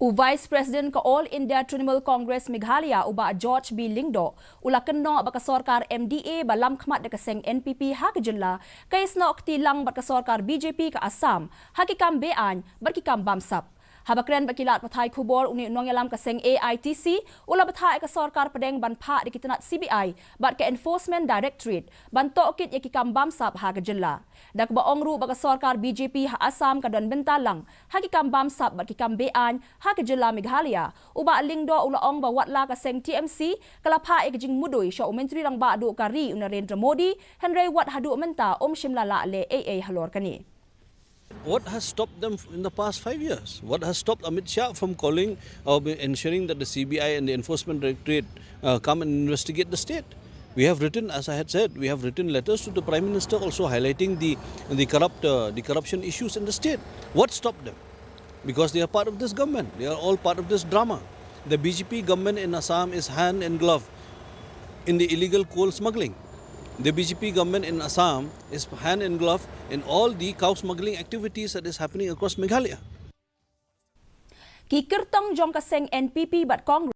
U Vice President ka All India Trinamool Congress Meghalaya uba George B. Lyngdoh ula Kynnoh ba ka Sorkar MDA ba lamkhmat da kaseng NPP ha ka jinla kais na okti lang ba ka Sorkar BJP ka Assam hakikam bean berkikam Bamsap. Habakren bakilat patay kubor uni unong yalam kaseng AITC ula batay ka Sorkar padeng banpa di kitanat CBI bat ka Enforcement Directorate banto okit yakikam Bamsap ha ka jinla. Dak ba ongru ba ka Sorkar BJP ha Assam kadon bentalang hakikam Bamsap bat kikam bean ha ka jinla Meghalaya uba Lyngdoh ula ong ba watla kaseng TMC kalapha ikjing mudoy sya umentri lang ba adu kari Narendra Modi Henry wat hadu menta shimla la le AA halor kani. What has stopped them in the past 5 years? What has stopped Amit Shah from calling or ensuring that the CBI and the Enforcement Directorate come and investigate the state? We have written, as I had said, we have written letters to the Prime Minister also highlighting the corruption issues in the state. What stopped them? Because they are part of this government. They are all part of this drama. The BJP government in Assam is hand in glove in the illegal coal smuggling. The BJP government in Assam is hand in glove in all the cow smuggling activities that is happening across Meghalaya. Kikirtong jong kaseng NPP bat Congress